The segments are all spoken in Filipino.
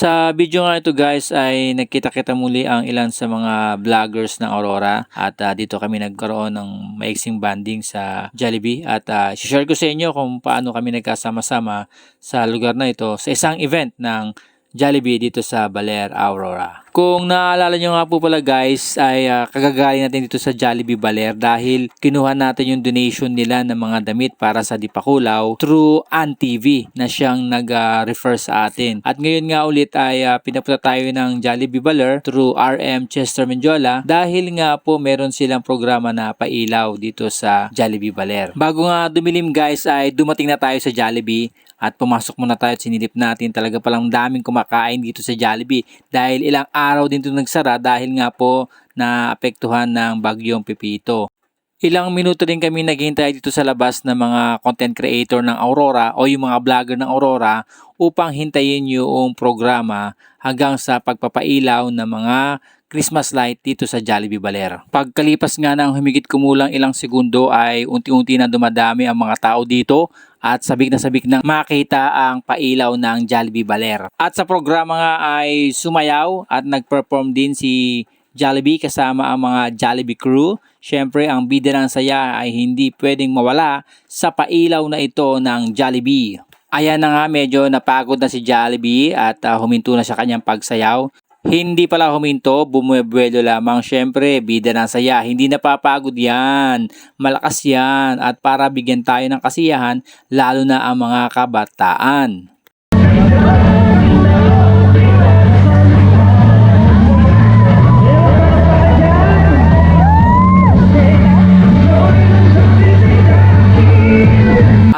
Sa video nga ito guys ay nagkita-kita muli ang ilan sa mga vloggers ng Aurora at dito kami nagkaroon ng maiksing banding sa Jollibee at share ko sa inyo kung paano kami nagkasama-sama sa lugar na ito sa isang event ng Jollibee dito sa Baler, Aurora. Kung naalala nyo nga po pala guys ay kagagaling natin dito sa Jollibee Baler dahil kinuha natin yung donation nila ng mga damit para sa Dipakulaw through ANTV na siyang nag-refer sa atin. At ngayon nga ulit ay pinapunta tayo ng Jollibee Baler through RM Chester Mendiola dahil nga po meron silang programa na pailaw dito sa Jollibee Baler. Bago nga dumilim guys ay dumating na tayo sa Jollibee at pumasok muna tayo at sinilip natin talaga palang daming kumakain dito sa Jollibee dahil ilang araw din ito nagsara dahil nga po naapektuhan ng bagyong Pipito. Ilang minuto din kami naghihintay dito sa labas ng mga content creator ng Aurora o yung mga vlogger ng Aurora upang hintayin yung programa hanggang sa pagpapailaw ng mga Christmas light dito sa Jollibee Baler. Pagkalipas nga ng humigit kumulang ilang segundo ay unti-unti na dumadami ang mga tao dito at sabik na makita ang pailaw ng Jollibee Baler. At sa programa nga ay sumayaw at nag-perform din si Jollibee kasama ang mga Jollibee crew. Siyempre ang bida ng saya ay hindi pwedeng mawala sa pailaw na ito ng Jollibee. Ayan na nga medyo napagod na si Jollibee at huminto na sa kanyang pagsayaw. Hindi pala huminto, bumuebuelo lamang. Syempre, bida ng saya. Hindi napapagod yan. Malakas yan. At para bigyan tayo ng kasiyahan, lalo na ang mga kabataan.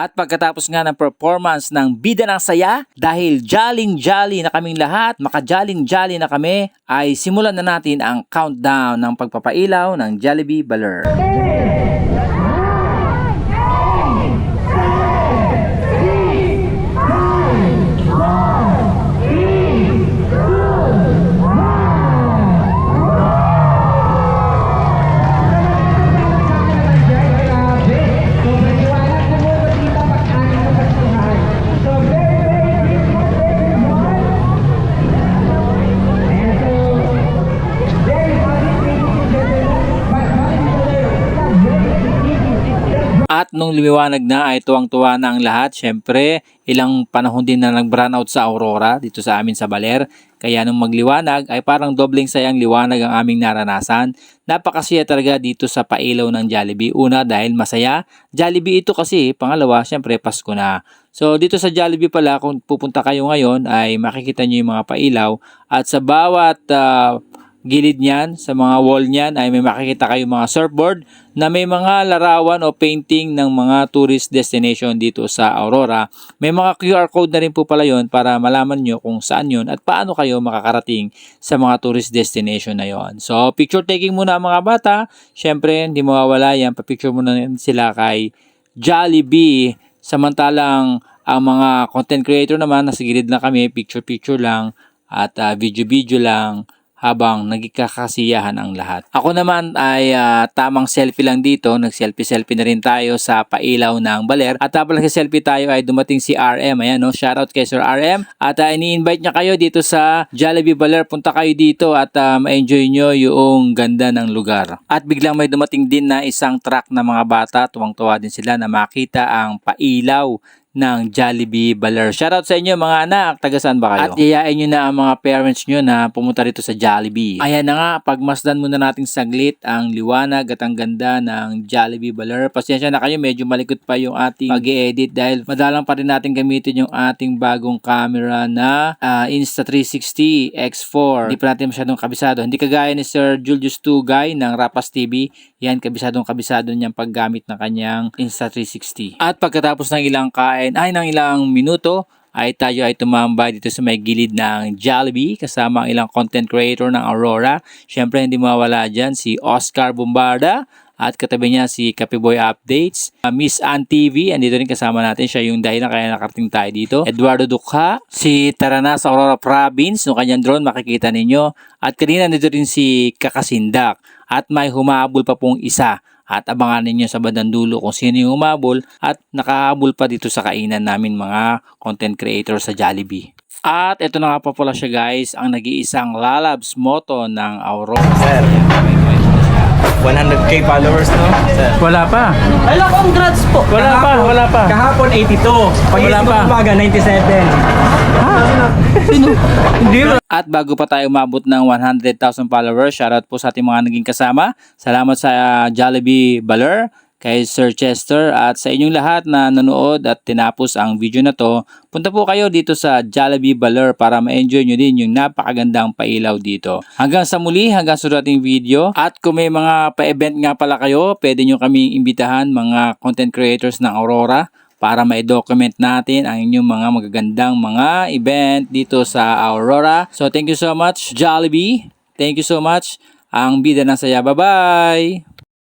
At pagkatapos nga ng performance ng Bida ng Saya, dahil jaling-jali na kaming lahat, makajaling-jali na kami, ay simulan na natin ang countdown ng pagpapailaw ng Jollibee Baler. At nung lumiwanag na ay tuwang-tuwa na ang lahat. Syempre, ilang panahon din na nag-brownout sa Aurora dito sa amin sa Baler. Kaya nung magliwanag ay parang dobleng sayang liwanag ang aming naranasan. Napakasaya talaga dito sa pailaw ng Jollibee. Una dahil masaya. Jollibee ito kasi. Pangalawa, syempre Pasko na. So dito sa Jollibee pala kung pupunta kayo ngayon ay makikita nyo yung mga pailaw. At sa bawat gilid niyan, sa mga wall niyan ay may makikita kayo mga surfboard na may mga larawan o painting ng mga tourist destination dito sa Aurora. May mga QR code na rin po pala yon para malaman nyo kung saan yun at paano kayo makakarating sa mga tourist destination na yon. So picture taking muna ang mga bata. Syempre hindi mawawala yan. Pa-picture muna sila kay Jollibee. Samantalang ang mga content creator naman nasa gilid na kami, picture lang at video lang habang nagkakasiyahan ang lahat. Ako naman ay tamang selfie lang dito. Nag-selfie na rin tayo sa pailaw ng Baler. At habang nag-selfie tayo ay dumating si RM. Ayan, no? Shoutout kay Sir RM. At ini-invite niya kayo dito sa Jollibee Baler. Punta kayo dito at ma-enjoy nyo yung ganda ng lugar. At biglang may dumating din na isang truck na mga bata. Tuwang-tuwa din sila na makita ang pailaw ng Jollibee Baler. Shoutout sa inyo mga anak, taga saan ba kayo? At yayain nyo na ang mga parents nyo na pumunta rito sa Jollibee. Ayan na nga, pagmasdan muna natin saglit ang liwanag at ang ganda ng Jollibee Baler. Pasensya na kayo, medyo malikot pa yung ating pag-i-edit dahil madalang pa rin natin gamitin yung ating bagong camera na Insta360 X4. Hindi pa natin masyadong kabisado. Hindi kagaya ni Sir Julius Tugay ng Rapas TV. Yan, kabisado niyang paggamit ng kanyang Insta360. At pagkatapos ng ilang ng ilang minuto ay tayo ay tumambay dito sa may gilid ng Jollibee kasama ang ilang content creator ng Aurora. Syempre hindi mawala dyan si Oscar Bombarda at katabi niya si Kapiboy Updates, Miss Ann TV, andito rin kasama natin, siya yung dahilan kaya nakarating tayo dito. Eduardo Dukha, si Tarana sa Aurora Province, no kanyang drone makikita ninyo. At kanina dito rin si Kakasindak at may humabol pa pong isa. At abangan ninyo sa bandang dulo kung sino yung humabol at nakahabol pa dito sa kainan namin mga content creator sa Jollibee. At ito na nga pa pala siya guys, ang nag-iisang Lalabs Moto ng Aurora. Sir. 100k followers, no? Sir. Wala pa. Hello, congrats po! Wala pa. Kahapon 82. Pag-isip Wala pa. ng umaga, 97. Hindi ba? At bago pa tayo umabot ng 100,000 followers, shoutout po sa ating mga naging kasama. Salamat sa Jollibee Baler, kay Sir Chester at sa inyong lahat na nanood at tinapos ang video na to. Punta po kayo dito sa Jollibee Baler para ma-enjoy nyo din yung napakagandang pailaw dito. Hanggang sa muli, hanggang sa ating video. At kung may mga pa-event nga pala kayo, pwede nyo kaming imbitahan mga content creators ng Aurora para ma-document natin ang inyong mga magagandang mga event dito sa Aurora. So thank you so much Jollibee. Thank you so much. Ang bida ng saya. Bye-bye!